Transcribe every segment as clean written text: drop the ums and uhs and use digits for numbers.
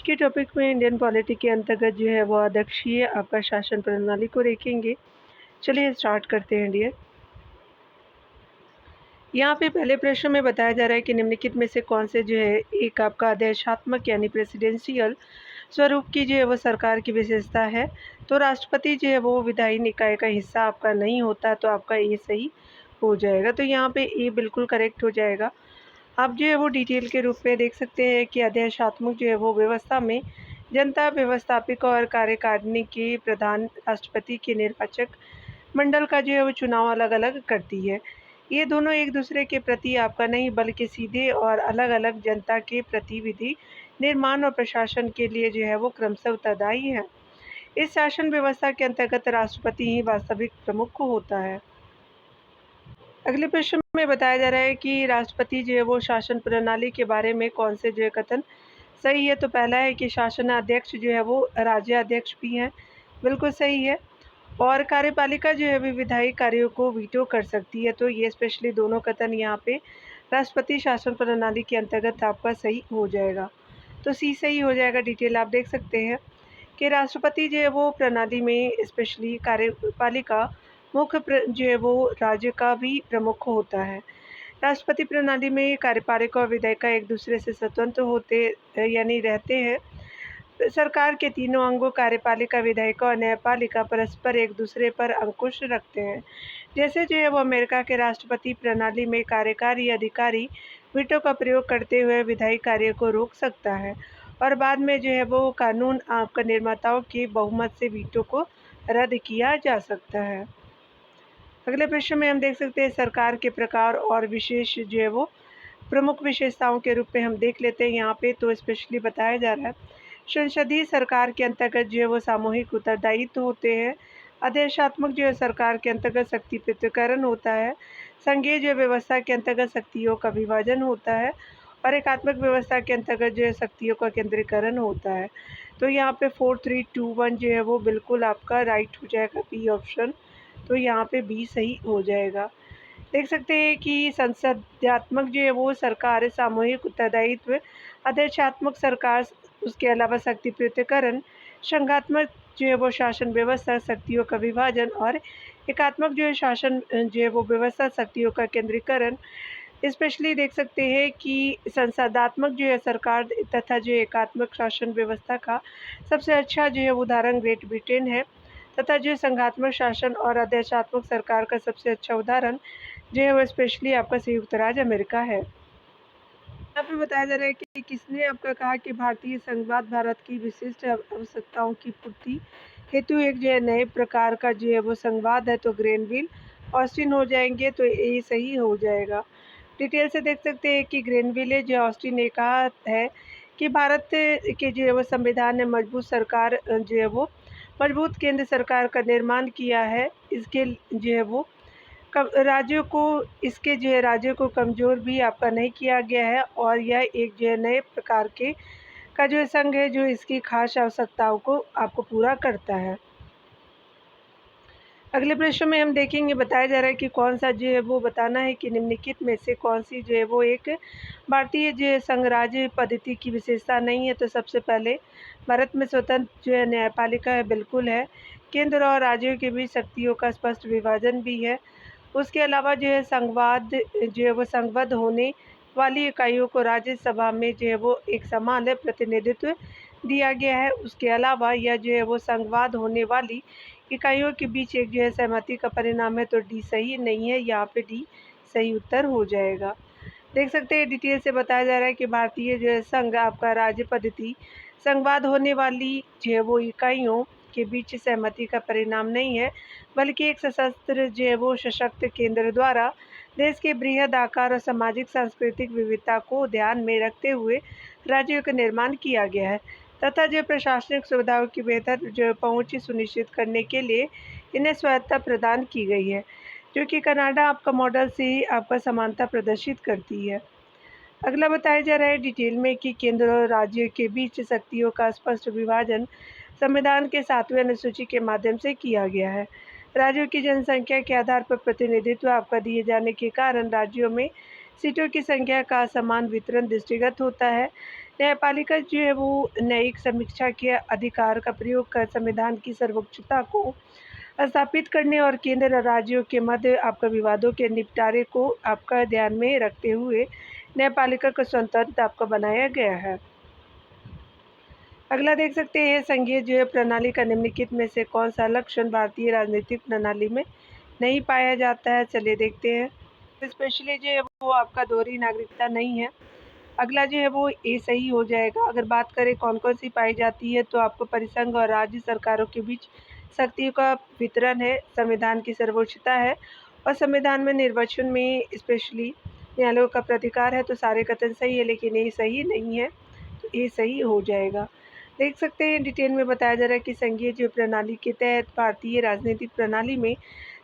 के टॉपिक में Indian polity के अंतर्गत जो है वो अध्यक्षीय आपका शासन प्रणाली को देखेंगे। चलिए स्टार्ट करते हैं डियर। यहाँ पे पहले प्रश्न में बताया जा रहा है कि निम्नलिखित में से कौन से जो है एक आपका आदेशात्मक यानी प्रेसिडेंशियल स्वरूप की जो है वो सरकार की विशेषता है। तो राष्ट्रपति जो है वो विधायी निकाय का हिस्सा आपका नहीं होता, तो आपका ए सही हो जाएगा। तो यहाँ पे ए बिल्कुल करेक्ट हो जाएगा। आप जो है वो डिटेल के रूप में देख सकते हैं कि आदेशात्मक जो है वो व्यवस्था में जनता व्यवस्थापिका और कार्यकारिणी के प्रधान राष्ट्रपति के निर्वाचक मंडल का जो है वो चुनाव अलग अलग करती है। ये दोनों एक दूसरे के प्रति आपका नहीं बल्कि सीधे और अलग अलग जनता के प्रतिविधि निर्माण और प्रशासन के लिए जो है वो क्रमशः उत्तरदायी है। इस शासन व्यवस्था के अंतर्गत राष्ट्रपति ही वास्तविक प्रमुख होता है। अगले प्रश्न में बताया जा रहा है कि राष्ट्रपति जो है वो शासन प्रणाली के बारे में कौन से जो है कथन सही है। तो पहला है कि शासनाध्यक्ष जो है वो राज्याध्यक्ष भी हैं, बिल्कुल सही है। और कार्यपालिका जो है वो विधायी कार्यों को वीटो कर सकती है। तो ये स्पेशली दोनों कथन यहाँ पे राष्ट्रपति शासन प्रणाली के अंतर्गत आपका सही हो जाएगा। तो सी सही हो जाएगा। डिटेल आप देख सकते हैं कि राष्ट्रपति जो है वो प्रणाली में स्पेशली कार्यपालिका जो है वो राज्य का भी प्रमुख होता है। राष्ट्रपति प्रणाली में कार्यपालिका और विधायिका एक दूसरे से स्वतंत्र होते यानी रहते हैं। सरकार के तीनों अंगों कार्यपालिका, विधायिका और न्यायपालिका परस्पर एक दूसरे पर अंकुश रखते हैं। जैसे जो है वो अमेरिका के राष्ट्रपति प्रणाली में कार्यकारी अधिकारी वीटो का प्रयोग करते हुए विधायी कार्य को रोक सकता है और बाद में जो है वो कानून आपका निर्माताओं के बहुमत से वीटो को रद्द किया जा सकता है। अगले प्रश्न में हम देख सकते हैं सरकार के प्रकार और विशेष जो है वो प्रमुख विशेषताओं के रूप में हम देख लेते हैं। यहाँ पे तो स्पेशली बताया जा रहा है संसदीय सरकार के अंतर्गत जो है वो सामूहिक उत्तरदायित्व होते हैं। आदेशात्मक जो है सरकार के अंतर्गत शक्ति पृथक्करण होता है। संघीय जो व्यवस्था के अंतर्गत शक्तियों का विभाजन होता है और एकात्मक व्यवस्था के अंतर्गत जो है शक्तियों का केंद्रीकरण होता है। तो यहाँ पे 4 3 2 1 जो है वो बिल्कुल आपका राइट हो जाएगा, बी ऑप्शन। तो यहाँ पे बी सही हो जाएगा। देख सकते हैं कि संसदीयात्मक जो है वो सरकार सामूहिक उत्तरदायित्व, आदेशात्मक सरकार, उसके अलावा शक्ति पृथक्करण, संघात्मक जो है वो शासन व्यवस्था, शक्तियों का विभाजन और एकात्मक जो है शासन जो है वो व्यवस्था, शक्तियों का केंद्रीकरण। स्पेशली देख सकते हैं कि संसदात्मक जो है सरकार तथा जो एकात्मक शासन व्यवस्था का सबसे अच्छा जो है उदाहरण ग्रेट ब्रिटेन है तथा जो संघात्मक शासन और आदेशात्मक सरकार का सबसे अच्छा उदाहरण जो है वो स्पेशली आपका संयुक्त राज्य अमेरिका है। यहाँ पे बताया जा रहा है कि किसने आपका कहा कि भारतीय संघवाद भारत की विशिष्ट आवश्यकताओं की पूर्ति हेतु एक जो है नए प्रकार का जो है वो संघवाद है। तो ग्रेनविल ऑस्टिन हो जाएंगे, तो ये सही हो जाएगा। डिटेल से देख सकते हैं कि ग्रेनविल जो ऑस्टिन ने कहा है कि भारत के जो है वो संविधान ने मजबूत सरकार जो है वो मजबूत केंद्र सरकार का निर्माण किया है। इसके जो है वो राज्यों को इसके जो है राज्यों को कमज़ोर भी आपका नहीं किया गया है और यह एक जो है नए प्रकार के का जो है संघ है जो इसकी खास आवश्यकताओं को आपको पूरा करता है। अगले प्रश्न में हम देखेंगे, बताया जा रहा है कि कौन सा जो है वो बताना है कि निम्नलिखित में से कौन सी जो है वो एक भारतीय जो है संघ राज्य पद्धति की विशेषता नहीं है। तो सबसे पहले भारत में स्वतंत्र जो है न्यायपालिका है, बिल्कुल है। केंद्र और राज्यों के बीच शक्तियों का स्पष्ट विभाजन भी है। उसके अलावा जो है संघवाद जो है वो संघबद्ध होने वाली इकाइयों को राज्यसभा में जो है वो एक समान प्रतिनिधित्व दिया गया है। उसके अलावा यह जो है वो संघवाद होने वाली इकाइयों के बीच एक जो है सहमति का परिणाम है। तो डी सही नहीं है, यहाँ पे डी सही उत्तर हो जाएगा। देख सकते हैं डिटेल से बताया जा रहा है कि भारतीय जो है संघ आपका राज्य पद्धति संघवाद होने वाली जो है वो इकाइयों के बीच सहमति का परिणाम नहीं है, बल्कि एक सशस्त्र जो है वो सशक्त केंद्र द्वारा देश के बृहद आकार और सामाजिक सांस्कृतिक विविधता को ध्यान में रखते हुए राज्यों का निर्माण किया गया है तथा जो प्रशासनिक सुविधाओं की बेहतर जो पहुँच सुनिश्चित करने के लिए इन्हें स्वायत्तता प्रदान की गई है, जो कि कनाडा आपका मॉडल से ही आपका समानता प्रदर्शित करती है। अगला बताया जा रहा है डिटेल में कि केंद्र और राज्य के बीच शक्तियों का स्पष्ट विभाजन संविधान के 7वें अनुसूची के माध्यम से किया गया है। राज्यों की जनसंख्या के आधार पर प्रतिनिधित्व आपका दिए जाने के कारण राज्यों में सीटों की संख्या का समान वितरण दृष्टिगत होता है। न्यायपालिका जो है वो न्यायिक समीक्षा के अधिकार का प्रयोग कर संविधान की सर्वोच्चता को स्थापित करने और केंद्र और राज्यों के मध्य आपका विवादों के निपटारे को आपका ध्यान में रखते हुए न्यायपालिका को स्वतंत्र आपका बनाया गया है। अगला देख सकते हैं, संघीय जो है प्रणाली का निम्नलिखित में से कौन सा लक्षण भारतीय राजनीतिक प्रणाली में नहीं पाया जाता है। चलिए देखते हैं। स्पेशली जो है वो आपका दोहरी नागरिकता नहीं है। अगला जो है वो ए सही हो जाएगा। अगर बात करें कौन कौन सी पाई जाती है, तो आपको परिसंघ और राज्य सरकारों के बीच शक्तियों का वितरण है, संविधान की सर्वोच्चता है और संविधान में निर्वाचन में स्पेशली न्यायालयों का प्राधिकार है। तो सारे कथन सही है, लेकिन ये सही नहीं है, तो ये सही हो जाएगा। देख सकते हैं डिटेल में बताया जा रहा है कि संघीय जो प्रणाली के तहत भारतीय राजनीतिक प्रणाली में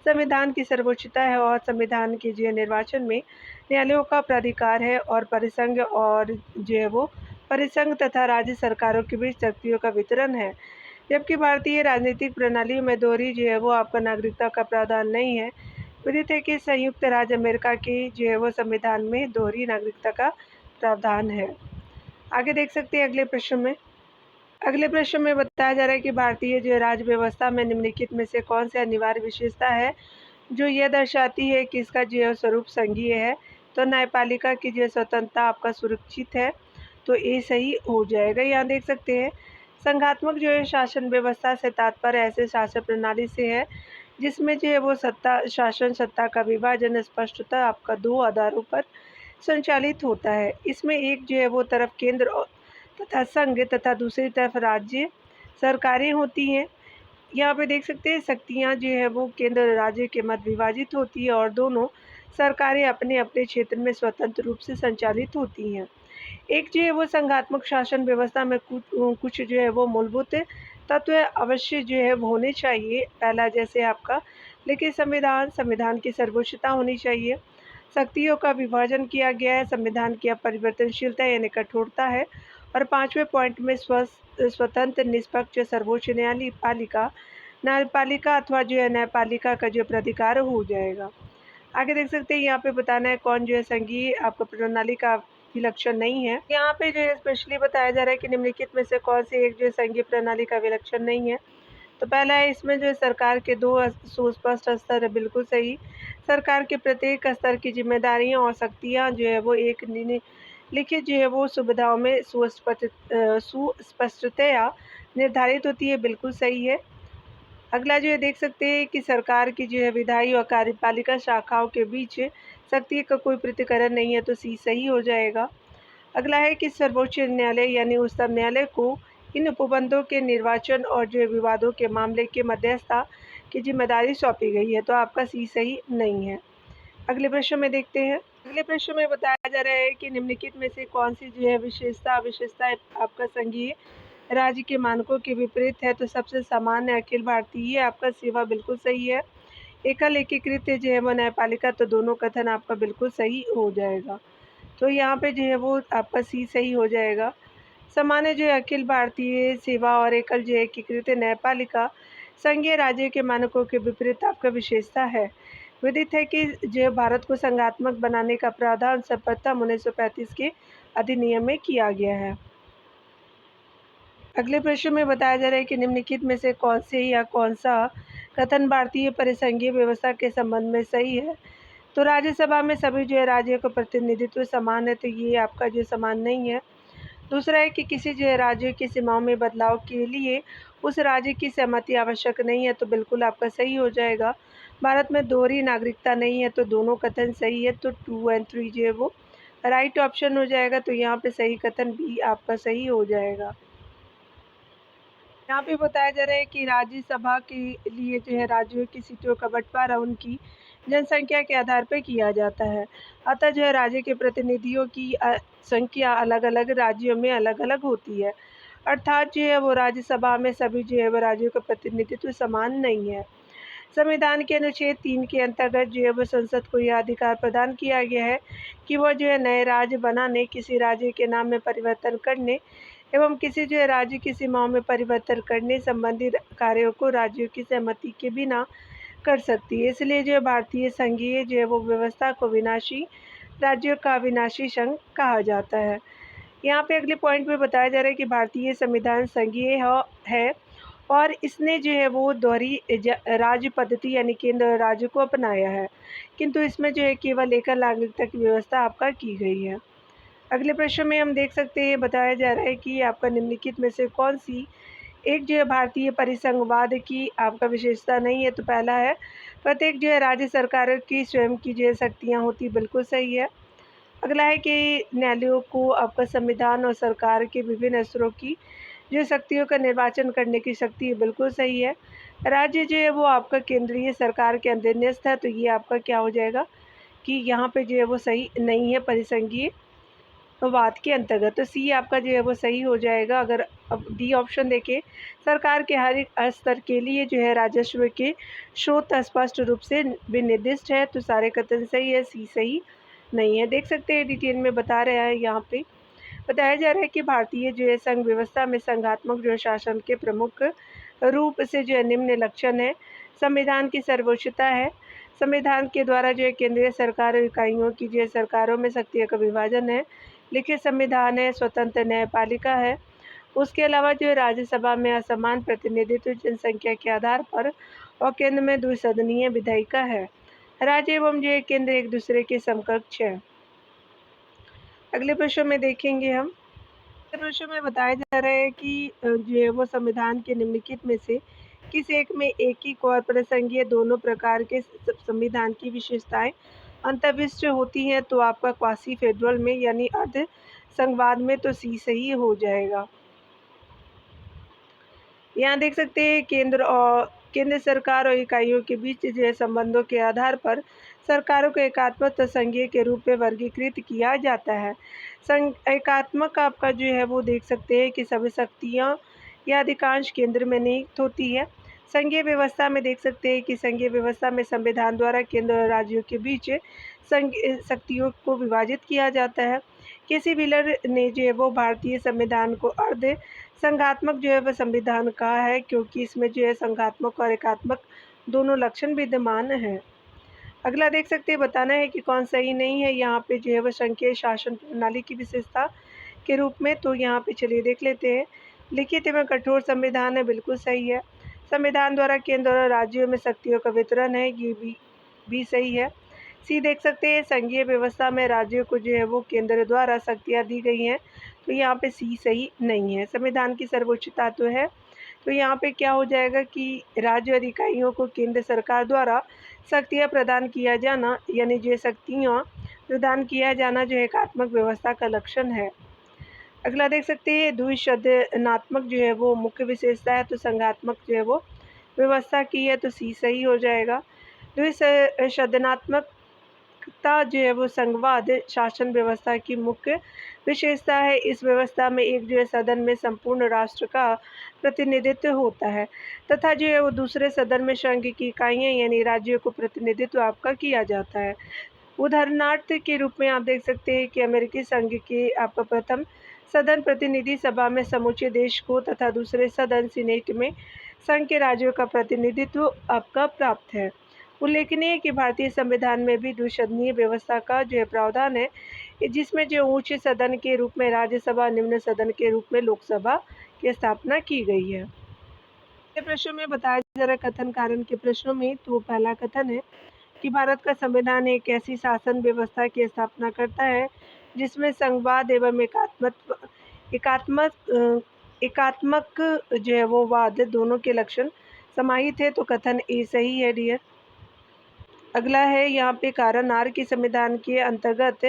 संविधान की सर्वोच्चता है और संविधान के जो निर्वाचन में न्यायालयों का प्राधिकार है और परिसंघ और जो है वो परिसंघ तथा राज्य सरकारों के बीच शक्तियों का वितरण है। जबकि भारतीय राजनीतिक प्रणाली में दोहरी जो है वो आपका नागरिकता का प्रावधान नहीं है। विदित है कि संयुक्त राज्य अमेरिका के जो है वो संविधान में दोहरी नागरिकता का प्रावधान है। आगे देख सकते हैं अगले प्रश्न में बताया जा रहा है कि भारतीय जो राज्य व्यवस्था में निम्नलिखित में से कौन सी अनिवार्य विशेषता है जो यह दर्शाती है कि इसका जो स्वरूप संघीय है। तो न्यायपालिका की जो स्वतंत्रता आपका सुरक्षित है, तो ये सही हो जाएगा। यहाँ देख सकते हैं संघात्मक जो है शासन व्यवस्था से तात्पर्य ऐसे शासन प्रणाली से है जिसमें जो है वो शासन सत्ता का विभाजन स्पष्टता आपका दो आधारों पर संचालित होता है। इसमें एक जो है वो तरफ केंद्र तथा संघ तथा दूसरी तरफ राज्य सरकारें होती हैं। यहाँ पे देख सकते हैं शक्तियाँ जो है वो केंद्र और राज्य के मध्य विभाजित होती है और दोनों सरकारें अपने अपने क्षेत्र में स्वतंत्र रूप से संचालित होती हैं। एक जो है वो संघात्मक शासन व्यवस्था में कुछ जो है वो मूलभूत तत्व अवश्य जो है वो होने चाहिए। पहला जैसे आपका लेकिन संविधान की सर्वोच्चता होनी चाहिए, शक्तियों का विभाजन किया गया है, संविधान की अपरिवर्तनशीलता यानी कठोरता है और पाँचवें पॉइंट में स्वतंत्र निष्पक्ष सर्वोच्च न्यायपालिका अथवा जो है न्यायपालिका का जो प्राधिकार हो जाएगा। आगे देख सकते हैं यहाँ पे बताना है कौन जो है संघीय आपका प्रणाली का विलक्षण नहीं है। यहाँ पे जो है स्पेशली बताया जा रहा है कि निम्नलिखित में से कौन सी एक जो है संघीय प्रणाली का विलक्षण नहीं है। तो पहला है इसमें जो है सरकार के दो सुस्पष्ट स्तर है, बिल्कुल सही। सरकार के प्रत्येक स्तर की जिम्मेदारियां और शक्तियां जो है वो एक लिखित जो है वो सुविधाओं में सुस्पष्टतया निर्धारित होती है, बिल्कुल सही है। अगला जो है देख सकते हैं कि सरकार की जो है विधायी और कार्यपालिका शाखाओं के बीच शक्ति का कोई पृथक्करण नहीं है, तो सी सही हो जाएगा। अगला है कि सर्वोच्च न्यायालय यानी उच्चतम न्यायालय को इन उपबंधों के निर्वाचन और जो विवादों के मामले के मध्यस्थता की जिम्मेदारी सौंपी गई है, तो आपका सी सही नहीं है। अगले प्रश्न में देखते हैं। अगले प्रश्न में बताया जा रहा है कि निम्नलिखित में से कौन सी जो है विशेषता आपका संघीय राज्य के मानकों के विपरीत है। तो सबसे सामान्य अखिल भारतीय आपका सेवा, बिल्कुल सही है। एकल एकीकृत जो है वो न्यायपालिका, तो दोनों कथन आपका बिल्कुल सही हो जाएगा। तो यहाँ पे जो है वो आपका सी सही हो जाएगा। सामान्य जो है अखिल भारतीय सेवा और एकल जो है एकीकृत न्यायपालिका संघीय राज्य के मानकों के विपरीत आपका विशेषता है। विदित है कि जो भारत को संघात्मक बनाने का प्रावधान सर्वप्रथम 1935 के अधिनियम में किया गया है। अगले प्रश्न में बताया जा रहा है कि निम्नलिखित में से कौन से या कौन सा कथन भारतीय परिसंघीय व्यवस्था के संबंध में सही है। तो राज्यसभा में सभी जो है राज्यों का प्रतिनिधित्व समान है, तो ये आपका जो समान नहीं है। दूसरा है कि किसी जो है राज्य की सीमाओं में बदलाव के लिए उस राज्य की सहमति आवश्यक नहीं है, तो बिल्कुल आपका सही हो जाएगा। भारत में दोहरी नागरिकता नहीं है, तो दोनों कथन सही है, तो 2 और 3 जो है वो राइट ऑप्शन हो जाएगा। तो यहाँ पे सही कथन भी आपका सही हो जाएगा। यहाँ पे बताया जा रहा है कि राज्यसभा के लिए जो है राज्यों की सीटों का बंटवारा उनकी जनसंख्या के आधार पर किया जाता है। अतः जो है राज्य के प्रतिनिधियों की संख्या अलग अलग राज्यों में अलग अलग होती है। अर्थात जो है वो राज्यसभा में सभी जो है वो राज्यों का प्रतिनिधित्व समान नहीं है। संविधान के अनुच्छेद 3 के अंतर्गत जो है वो संसद को यह अधिकार प्रदान किया गया है कि वह जो है नए राज्य बनाने, किसी राज्य के नाम में परिवर्तन करने एवं किसी जो है राज्य की सीमाओं में परिवर्तन करने संबंधी कार्यों को राज्यों की सहमति के बिना कर सकती है। इसलिए जो भारतीय संघीय जो है वो व्यवस्था को विनाशी राज्यों का अविनाशी संघ कहा जाता है। यहाँ पे अगले पॉइंट में बताया जा रहा है कि भारतीय संविधान संघीय है और इसने जो है वो दोहरी राज्य पद्धति यानी केंद्र और राज्य को अपनाया है, किंतु इसमें जो है केवल एकल नागरिकता की व्यवस्था आपका की गई है। अगले प्रश्न में हम देख सकते हैं, बताया जा रहा है कि आपका निम्नलिखित में से कौन सी एक जो है भारतीय परिसंघवाद की आपका विशेषता नहीं है। तो पहला है, प्रत्येक जो है राज्य सरकारों की स्वयं की जो है शक्तियाँ होती, बिल्कुल सही है। अगला है कि न्यायालयों को आपका संविधान और सरकार के विभिन्न स्तरों की जो शक्तियों का निर्वाचन करने की शक्ति है, बिल्कुल सही है। राज्य जो है वो आपका केंद्रीय सरकार के अधीनस्थ है, तो ये आपका क्या हो जाएगा कि यहाँ पे जो है वो सही नहीं है परिसंघीय वाद के अंतर्गत। तो सी आपका जो है वो सही हो जाएगा। अगर अब डी ऑप्शन देखें, सरकार के हर एक स्तर के लिए जो है राजस्व के स्रोत स्पष्ट रूप से विनिर्दिष्ट है, तो सारे कथन सही है, सी सही नहीं है। देख सकते हैं डिटेल में बता रहा है, यहाँ पे बताया जा रहा है कि भारतीय जो है संघ व्यवस्था में संघात्मक जो है शासन के प्रमुख रूप से जो है निम्न लक्षण है। संविधान की सर्वोच्चता है, संविधान के द्वारा जो है केंद्रीय सरकार और इकाइयों की जो है सरकारों में शक्तियों का विभाजन है, लिखित संविधान है, स्वतंत्र न्यायपालिका है। उसके अलावा जो है राज्यसभा में असमान प्रतिनिधित्व जनसंख्या के आधार पर और केंद्र में द्विसदनीय विधायिका है। राज्य एवं जो है केंद्र एक दूसरे के समकक्ष है। अगले प्रश्न में देखेंगे हम, अगले प्रश्न में बताया जा रहा है कि जो है वो संविधान के निम्नलिखित में से किस एक में एकीक और प्रसंघीय दोनों प्रकार के संविधान की विशेषताएं अंतर्विष्ट होती हैं। तो आपका क्वासी फेडरल में यानी अर्ध संघवाद में, तो सी सही हो जाएगा। यहाँ देख सकते हैं केंद्र सरकार और इकाइयों के बीच जो है संबंधों के आधार पर सरकारों को एकात्मक संघीय के रूप में वर्गीकृत किया जाता है। एकात्मक आपका जो है वो देख सकते हैं कि सभी शक्तियाँ या अधिकांश केंद्र में निहित होती है। संघीय व्यवस्था में देख सकते हैं कि संघीय व्यवस्था में संविधान द्वारा केंद्र और राज्यों के बीच शक्तियों को विभाजित किया जाता है। किसी व्हीलर ने जो है वो भारतीय संविधान को अर्ध संघात्मक जो है वह संविधान कहा है, क्योंकि इसमें जो है संघात्मक और एकात्मक दोनों लक्षण विद्यमान हैं। अगला देख सकते हैं, बताना है कि कौन सही नहीं है यहाँ पे जो है वह संघीय शासन प्रणाली की विशेषता के रूप में। तो यहाँ पे चलिए देख लेते हैं, लिखित एवं कठोर संविधान है, बिल्कुल सही है। संविधान द्वारा केंद्र और राज्यों में शक्तियों का वितरण है, ये भी सही है। सी देख सकते हैं, संघीय व्यवस्था में राज्यों को जो है वो केंद्र द्वारा शक्तियाँ दी गई हैं, तो यहाँ पे सी सही नहीं है। संविधान की सर्वोच्चता तो है, तो यहाँ पे क्या हो जाएगा कि राज्य और इकाइयों को केंद्र सरकार द्वारा शक्तियाँ प्रदान किया जाना, यानी जो शक्तियाँ प्रदान किया जाना जो एकात्मक व्यवस्था का लक्षण है। अगला देख सकते हैं, द्विशदनात्मक जो है वो मुख्य विशेषता है, तो संघात्मक जो है वो व्यवस्था की है, तो सी सही हो जाएगा। द्विशदनात्मक जो है वो संघवाद शासन व्यवस्था की मुख्य विशेषता है। इस व्यवस्था में एक जो है सदन में संपूर्ण राष्ट्र का प्रतिनिधित्व होता है तथा जो है वो दूसरे सदन में संघ की इकाइयाँ यानी राज्यों को प्रतिनिधित्व आपका किया जाता है। उदाहरणार्थ के रूप में आप देख सकते हैं कि अमेरिकी संघ के आपका प्रथम सदन प्रतिनिधि सभा में समूचे देश को तथा दूसरे सदन सीनेट में संघ के राज्यों का प्रतिनिधित्व आपका प्राप्त है। उल्लेखनीय है कि भारतीय संविधान में भी द्विसदनीय व्यवस्था का जो है प्रावधान है, जिसमें जो उच्च सदन के रूप में राज्यसभा, निम्न सदन के रूप में लोकसभा की स्थापना की गई है। प्रश्न में बताया जा रहा है कथन कारण के प्रश्नों में, तो पहला कथन है कि भारत का संविधान एक ऐसी शासन व्यवस्था की स्थापना करता है जिसमें संघवाद एवं एकात्मक जो है वो वाद दोनों के लक्षण समाहित है, तो कथन ए सही है डियर। अगला है यहाँ पे कारण आर के संविधान के अंतर्गत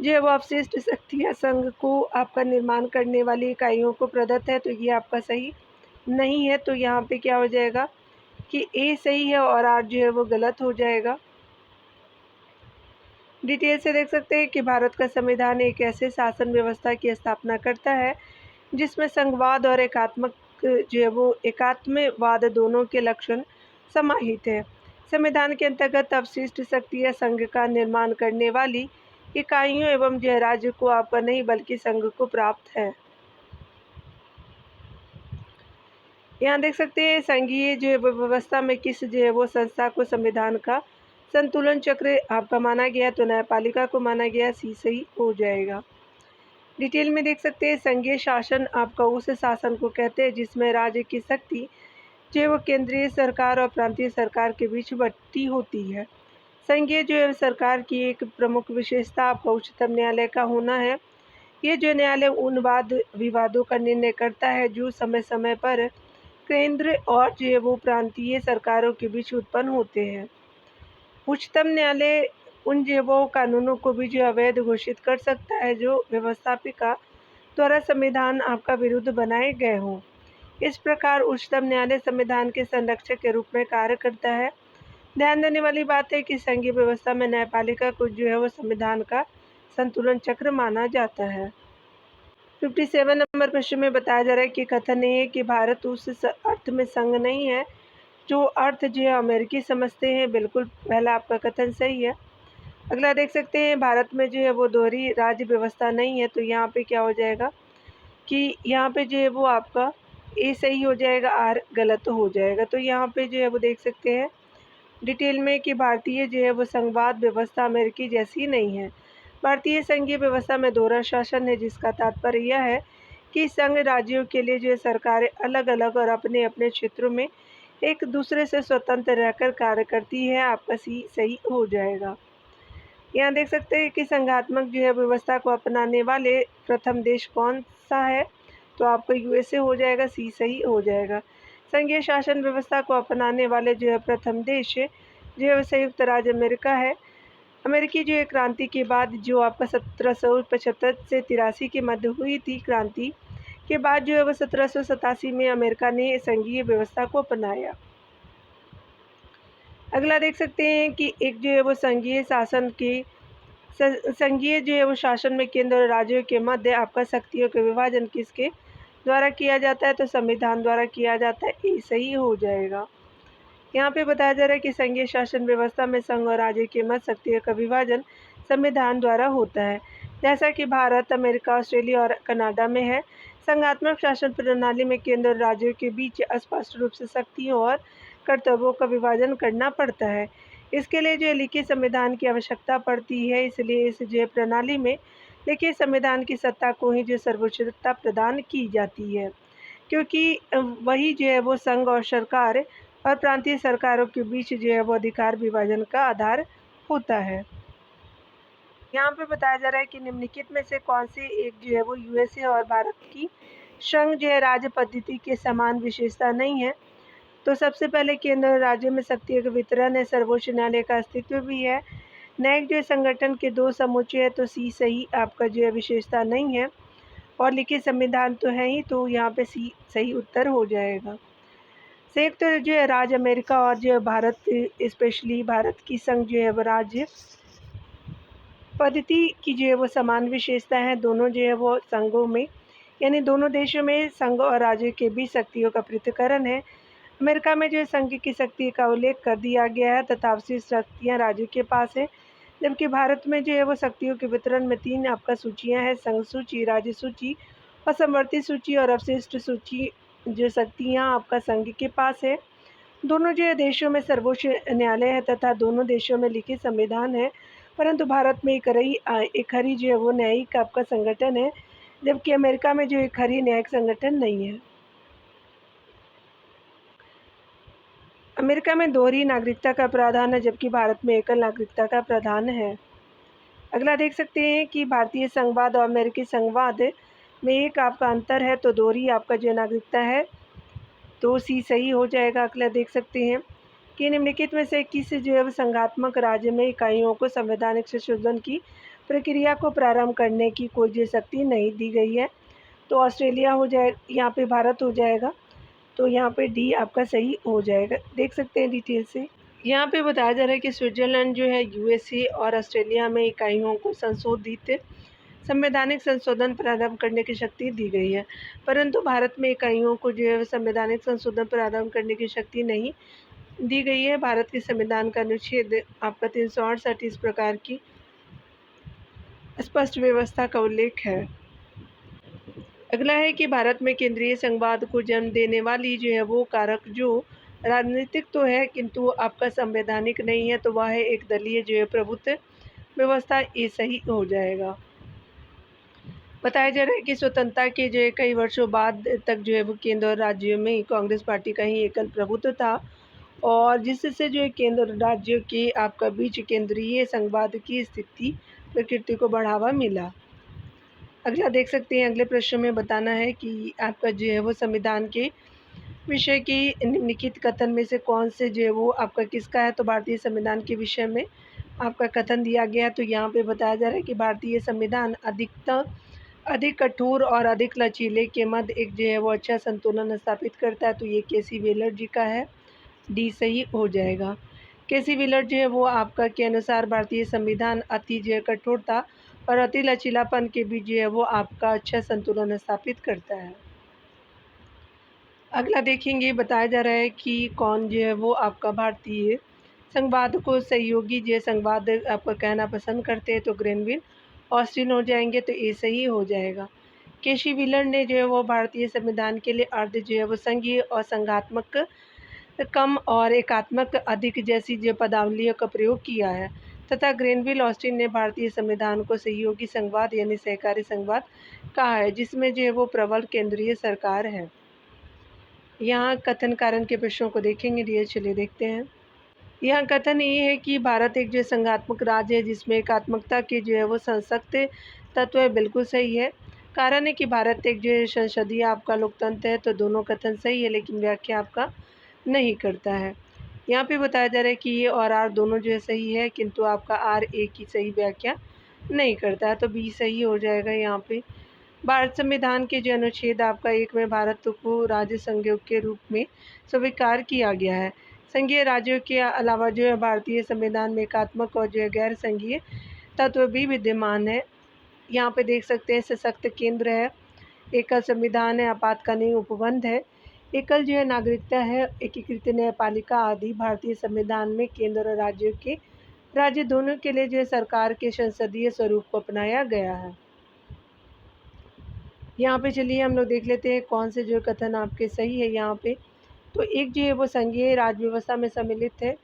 जो है वो अवशिष्ट शक्तियाँ संघ को आपका निर्माण करने वाली इकाइयों को प्रदत्त है, तो ये आपका सही नहीं है। तो यहाँ पे क्या हो जाएगा कि ए सही है और आर जो है वो गलत हो जाएगा। डिटेल से देख सकते हैं कि भारत का संविधान एक ऐसे शासन व्यवस्था की स्थापना करता है जिसमें संघवाद और एकात्मक जो है वो एकात्मवाद दोनों के लक्षण समाहित है। संविधान के अंतर्गत अवशिष्ट शक्तियाँ संघ का निर्माण करने वाली इकाइयों एवं जो है राज्य को आपका नहीं बल्कि संघ को प्राप्त है। यहाँ देख सकते हैं संघीय जो है व्यवस्था में किस जो है वो संस्था को संविधान का संतुलन चक्र आपका माना गया, तो न्यायपालिका को माना गया, सी सही हो जाएगा। डिटेल में देख सकते हैं, संघीय शासन आपका उस शासन को कहते हैं जिसमें राज्य की शक्ति जो है वो केंद्रीय सरकार और प्रांतीय सरकार के बीच बंटी होती है। संघीय जो है सरकार की एक प्रमुख विशेषता आपका उच्चतम न्यायालय का होना है। ये जो न्यायालय उन वाद विवादों का निर्णय करता है जो समय समय पर केंद्र और जो है वो प्रांतीय सरकारों के बीच उत्पन्न होते हैं। उच्चतम न्यायालय उन जो है वो कानूनों को भी जो अवैध घोषित कर सकता है जो व्यवस्थापिका द्वारा संविधान आपका विरुद्ध बनाए गए हों। इस प्रकार उच्चतम न्यायालय संविधान के संरक्षक के रूप में कार्य करता है। ध्यान देने वाली बात है कि संघीय व्यवस्था में न्यायपालिका को जो है वो संविधान का संतुलन चक्र माना जाता है। 57 नंबर प्रश्न में बताया जा रहा है कि कथन ये है कि भारत उस अर्थ में संघ नहीं है जो अर्थ जो है अमेरिकी समझते हैं। बिल्कुल पहला आपका कथन सही है। अगला देख सकते हैं, भारत में जो है वो दोहरी राज्य व्यवस्था नहीं है, तो यहाँ पे क्या हो जाएगा कि यहाँ पे जो है वो आपका ए सही हो जाएगा, आर गलत हो जाएगा। तो यहाँ पे जो है वो देख सकते हैं डिटेल में कि भारतीय जो है वो संघवाद व्यवस्था अमेरिकी जैसी नहीं है। भारतीय संघीय व्यवस्था में दोहरा शासन है, जिसका तात्पर्य यह है कि संघ राज्यों के लिए जो है सरकारें अलग अलग और अपने अपने क्षेत्रों में एक दूसरे से स्वतंत्र रहकर कार्य करती है। आपका सी सही हो जाएगा। यहाँ देख सकते हैं कि संघात्मक जो है व्यवस्था को अपनाने वाले प्रथम देश कौन सा है, तो आपका यूएसए हो जाएगा, सी सही हो जाएगा। संघीय शासन व्यवस्था को अपनाने वाले जो है प्रथम देश जो है संयुक्त राज्य अमेरिका है। अमेरिकी जो है क्रांति के बाद जो आपका 1775 से 83 के मध्य हुई थी क्रांति के बाद जो है वो 1787 में अमेरिका ने संघीय व्यवस्था को अपनाया। अगला देख सकते हैं कि एक जो है वो संघीय शासन के संघीय जो है वो शासन में केंद्र और राज्यों के मध्य आपका शक्तियों के विभाजन किसके द्वारा किया जाता है, तो संविधान द्वारा किया जाता है, ये सही हो जाएगा। यहाँ पे बताया जा रहा है कि संघीय शासन व्यवस्था में संघ और राज्य के मध्य शक्तियों का विभाजन संविधान द्वारा होता है, जैसा कि भारत, अमेरिका, ऑस्ट्रेलिया और कनाडा में है। संघात्मक शासन प्रणाली में केंद्र और राज्यों के बीच स्पष्ट रूप से शक्तियों और कर्तव्यों का विभाजन करना पड़ता है। इसके लिए जो लिखित संविधान की आवश्यकता पड़ती है, इसलिए इस जो प्रणाली में लिखित संविधान की सत्ता को ही जो सर्वोच्चता प्रदान की जाती है, क्योंकि वही जो है वो संघ और सरकार और प्रांतीय सरकारों के बीच जो है वो अधिकार विभाजन का आधार होता है। यहाँ पे बताया जा रहा है कि निम्नलिखित में से कौन सी एक जो है वो यूएसए और भारत की संघ जो है राज्य पद्धति के समान विशेषता नहीं है। तो सबसे पहले केंद्र और राज्य में शक्तियों का वितरण है, सर्वोच्च न्यायालय का अस्तित्व भी है, न्यायिक जो संगठन के दो समुच्चय है, तो सी सही आपका जो है विशेषता नहीं है, और लिखित संविधान तो है ही, तो यहाँ पे सी सही उत्तर हो जाएगा। संयुक्त तो जो है राज्य अमेरिका और जो है भारत, स्पेशली भारत की संघ जो है वो राज्य पद्धति की जो है वो समान विशेषता है। दोनों जो है वो संघों में यानी दोनों देशों में संघ और राज्य के बीच शक्तियों का पृथक्करण है। अमेरिका में जो है संघ की शक्ति का उल्लेख कर दिया गया है तथा अवशिष्ट शक्तियाँ राज्य के पास है, जबकि भारत में जो है वो शक्तियों के वितरण में तीन आपका सूचियाँ हैं: संघ सूची, राज्य सूची और समवर्ती सूची, और अवशिष्ट सूची जो शक्तियाँ आपका संघ के पास है। दोनों जो है देशों में सर्वोच्च न्यायालय है तथा दोनों देशों में लिखित संविधान है, परंतु भारत में एक खरी जो है वो न्यायिक आपका संगठन है, जबकि अमेरिका में जो एक खरी न्यायिक संगठन नहीं है। अमेरिका में दोहरी नागरिकता का प्रावधान है, जबकि भारत में एकल नागरिकता का प्रावधान है। अगला देख सकते हैं कि भारतीय संघवाद और अमेरिकी संघवाद में एक आपका अंतर है, तो दोहरी आपका जो नागरिकता है, तो सी सही हो जाएगा। अगला देख सकते हैं कि निम्नलिखित में से किस जो है संघात्मक राज्य में इकाइयों को संवैधानिक संशोधन की प्रक्रिया को प्रारंभ करने की कोई जो शक्ति नहीं दी गई है, तो ऑस्ट्रेलिया हो जाए, यहाँ पे भारत हो जाएगा, तो यहाँ पे डी आपका सही हो जाएगा। देख सकते हैं डिटेल से। यहाँ पे बताया जा रहा है कि स्विट्ज़रलैंड जो है यूएसए और ऑस्ट्रेलिया में इकाइयों को संशोधित संवैधानिक संशोधन प्रारंभ करने की शक्ति दी गई है, परंतु भारत में इकाइयों को जो है संवैधानिक संशोधन प्रारंभ करने की शक्ति नहीं दी गई है। भारत के संविधान का अनुच्छेद आपका 368 इस प्रकार की स्पष्ट व्यवस्था का उल्लेख है। अगला है कि भारत में केंद्रीय संघवाद को जन्म देने वाली जो है वो कारक जो राजनीतिक तो है किंतु आपका संवैधानिक नहीं है, तो वह है एक दलीय जो है प्रभुत्व व्यवस्था, ये सही हो जाएगा। बताया जा रहा है कि स्वतंत्रता के जो है कई वर्षों बाद तक जो है वो केंद्र और राज्यों में कांग्रेस पार्टी का ही एकल प्रभुत्व था और जिससे जो है केंद्र और राज्यों के आपका बीच केंद्रीय संघवाद की स्थिति प्रकृति को बढ़ावा मिला। अगला देख सकते हैं, अगले प्रश्न में बताना है कि आपका जो है वो संविधान के विषय की निम्नलिखित कथन में से कौन से जो है वो आपका किसका है। तो भारतीय संविधान के विषय में आपका कथन दिया गया है। तो यहाँ पे बताया जा रहा है कि भारतीय संविधान अधिक कठोर और अधिक लचीले के मध्य एक जो है वो अच्छा संतुलन स्थापित करता है। तो ये केसी व्हीलर जी का है, डी सही हो जाएगा। केसी व्हीलर जो है वो आपका के अनुसार भारतीय संविधान अति जो है कठोरता और अति लचीलापन के बीच जो है वो आपका अच्छा संतुलन स्थापित करता है। अगला देखेंगे, बताया जा रहा है कि कौन जो है वो आपका भारतीय संघवाद को सहयोगी जो है संघवाद आपका कहना पसंद करते हैं। तो ग्रेनविल ऑस्टिन हो जाएंगे, तो ये सही हो जाएगा। केसी व्हीलर ने जो है वो भारतीय संविधान के लिए अर्ध जो है वो संघीय और संघात्मक कम और एकात्मक अधिक जैसी जो पदावलियों का प्रयोग किया है तथा ग्रेनविल ऑस्टिन ने भारतीय संविधान को सहयोगी संघवाद यानी सहकारी संघवाद कहा है, जिसमें जो है वो प्रबल केंद्रीय सरकार है। यहाँ कथन कारण के प्रश्नों को देखेंगे, ये चलिए देखते हैं। यहाँ कथन ये है कि भारत एक जो संघात्मक राज्य है जिसमें एकात्मकता की जो है वो सशक्त तत्व है, बिल्कुल सही है। कारण है कि भारत एक जो संसदीय आपका लोकतंत्र है, तो दोनों कथन सही है लेकिन व्याख्या आपका नहीं करता है। यहाँ पे बताया जा रहा है कि ये और आर दोनों जो है सही है, किंतु आपका आर ए की सही व्याख्या नहीं करता है, तो बी सही हो जाएगा। यहाँ पे भारत संविधान के जो अनुच्छेद आपका 1 में भारत को राज्य संघों के रूप में स्वीकार किया गया है। संघीय राज्यों के अलावा जो है भारतीय संविधान में एकात्मक और जो है गैर संघीय तत्व भी विद्यमान है। यहाँ पे देख सकते हैं सशक्त केंद्र है, एकल संविधान है, आपातकालीन उपबंध है, एकल जो है नागरिकता है, एकीकृत न्यायपालिका आदि। भारतीय संविधान में केंद्र और राज्य दोनों के लिए जो है सरकार के संसदीय स्वरूप को अपनाया गया है। यहाँ पे चलिए हम लोग देख लेते हैं कौन से जो कथन आपके सही है। यहाँ पे तो एक जो है वो संघीय राज्य व्यवस्था में सम्मिलित है,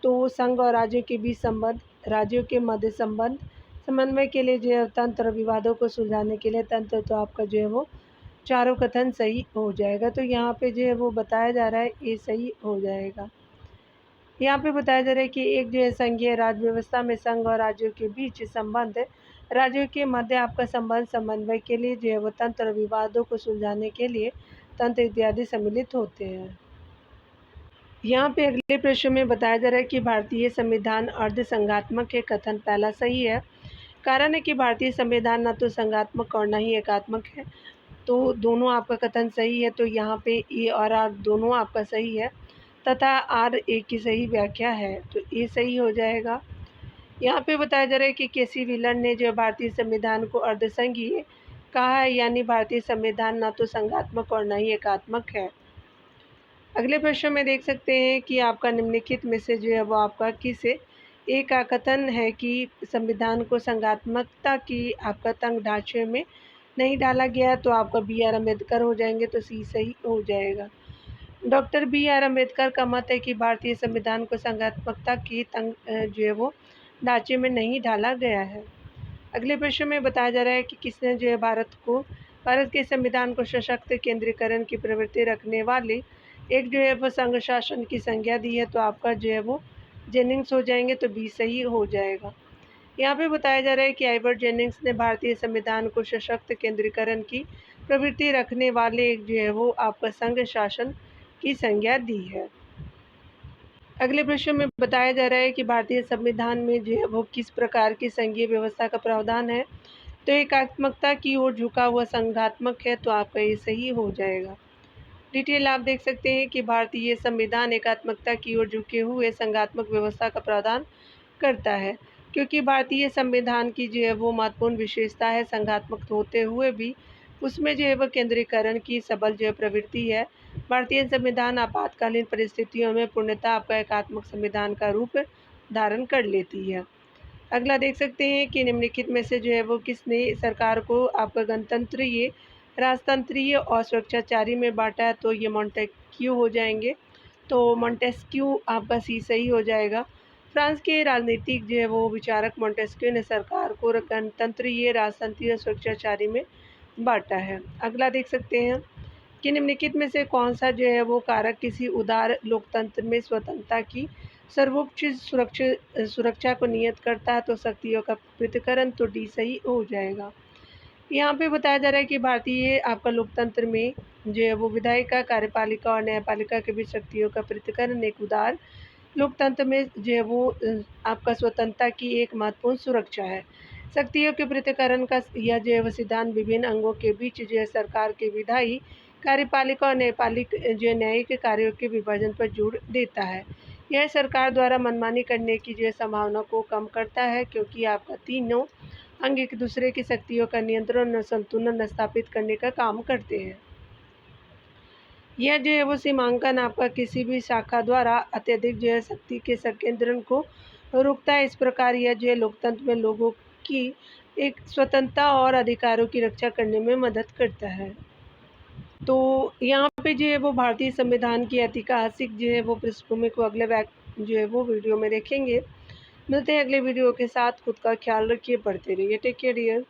तो संघ और राज्यों के बीच संबंध, राज्यों के मध्य संबंध, समन्वय के लिए जो है तंत्र, विवादों को सुलझाने के लिए तंत्र, तो आपका जो है वो चारों कथन सही हो जाएगा। तो यहाँ पे जो है वो बताया जा रहा है ये सही हो जाएगा। यहाँ पे बताया जा रहा है कि एक जो है संघीय राज्य व्यवस्था में संघ और राज्यों के बीच संबंध, राज्यों के मध्य आपका संबंध, समन्वय के लिए जो है वो तंत्र, विवादों को सुलझाने के लिए तंत्र इत्यादि सम्मिलित होते हैं। यहाँ पे अगले प्रश्न में बताया जा रहा है कि भारतीय संविधान अर्ध संघात्मक है, कथन पहला सही है। कारण है कि भारतीय संविधान न तो संघात्मक और न ही एकात्मक है, तो दोनों आपका कथन सही है। तो यहाँ पे ए और आर दोनों आपका सही है तथा आर ए की सही व्याख्या है, तो ये सही हो जाएगा। यहाँ पे बताया जा रहा है कि केसी व्हीलर ने जो भारतीय संविधान को अर्धसंघीय कहा है, यानी भारतीय संविधान न तो संघात्मक और न ही एकात्मक है। अगले प्रश्न में देख सकते हैं कि आपका निम्नलिखित में से जो है वो आपका किस एक का कथन है कि संविधान को संघात्मकता की आपका तंग ढांचे में नहीं डाला गया, तो आपका बी आर अम्बेडकर हो जाएंगे, तो सी सही हो जाएगा। डॉक्टर बी आर अम्बेडकर का मत है कि भारतीय संविधान को संघात्मकता की तंग जो है वो ढांचे में नहीं डाला गया है। अगले प्रश्न में बताया जा रहा है कि किसने जो है भारत के संविधान को सशक्त केंद्रीकरण की प्रवृत्ति रखने वाले एक जो है वो संघ शासन की संज्ञा दी है, तो आपका जो है वो जेनिंग्स हो जाएंगे, तो बी सही हो जाएगा। यहाँ पे बताया जा रहा है कि एडवर्ड जेनिंग्स ने भारतीय संविधान को सशक्त केंद्रीकरण की प्रवृत्ति रखने वाले एक जो है वो आपका संघ शासन की संज्ञा दी है। अगले प्रश्न में बताया जा रहा है कि भारतीय संविधान में जो है वो किस प्रकार की संघीय व्यवस्था का प्रावधान है, तो एकात्मकता की ओर झुका हुआ संघात्मक है, तो आपका ये सही हो जाएगा। डिटेल आप देख सकते हैं कि भारतीय संविधान एकात्मकता की ओर झुके हुए संघात्मक व्यवस्था का प्रावधान करता है, क्योंकि भारतीय संविधान की जो है वो महत्वपूर्ण विशेषता है संघात्मक होते हुए भी उसमें जो है वह केंद्रीकरण की सबल जो है प्रवृत्ति है। भारतीय संविधान आपातकालीन परिस्थितियों में पूर्णतः आपका एकात्मक संविधान का रूप धारण कर लेती है। अगला देख सकते हैं कि निम्नलिखित में से जो है वो किसने सरकार को आपका गणतंत्रीय, राजतंत्रीय और स्वेच्छाचारी में बांटा है, तो ये मॉन्टेस्क्यू हो जाएंगे, तो मॉन्टेस्क्यू आपका सी सही हो जाएगा। फ्रांस के राजनीतिक जो है वो विचारक मॉन्टेस्क्यू ने सरकार को गणतंत्रीय, राजतंत्रीय और स्वेच्छाचारी में बाँटा है। अगला देख सकते हैं कि निम्नलिखित में से कौन-सा जो है वो कारक किसी उदार लोकतंत्र में स्वतंत्रता की सर्वोच्च सुरक्षा को नियत करता है, तो शक्तियों का पृथक्करण तो डी सही हो जाएगा। यहाँ पे बताया जा रहा है कि भारतीय आपका लोकतंत्र में जो है वो विधायिका, कार्यपालिका और न्यायपालिका के बीच शक्तियों का पृथक्करण एक उदार लोकतंत्र में जो है वो आपका स्वतंत्रता की एक महत्वपूर्ण सुरक्षा है। शक्तियों के पृथक्करण का यह जो है वो सिद्धांत विभिन्न अंगों के बीच जो है सरकार के विधायी, कार्यपालिका और न्यायपालिक जो है न्यायिक कार्यों के विभाजन पर जोर देता है। यह सरकार द्वारा मनमानी करने की जो है संभावना को कम करता है, क्योंकि आपका तीनों अंग एक दूसरे की शक्तियों का नियंत्रण और संतुलन स्थापित करने का काम करते हैं। यह जो है वो सीमांकन आपका किसी भी शाखा द्वारा अत्यधिक जो है शक्ति के संकेंद्रण को रोकता है। इस प्रकार यह जो है लोकतंत्र में लोगों की एक स्वतंत्रता और अधिकारों की रक्षा करने में मदद करता है। तो यहाँ पे जो है वो भारतीय संविधान की ऐतिहासिक जो है वो पृष्ठभूमि को अगले जो है वो वीडियो में देखेंगे। मिलते हैं अगले वीडियो के साथ। खुद का ख्याल रखिए, पढ़ते रहिए। Take care dear.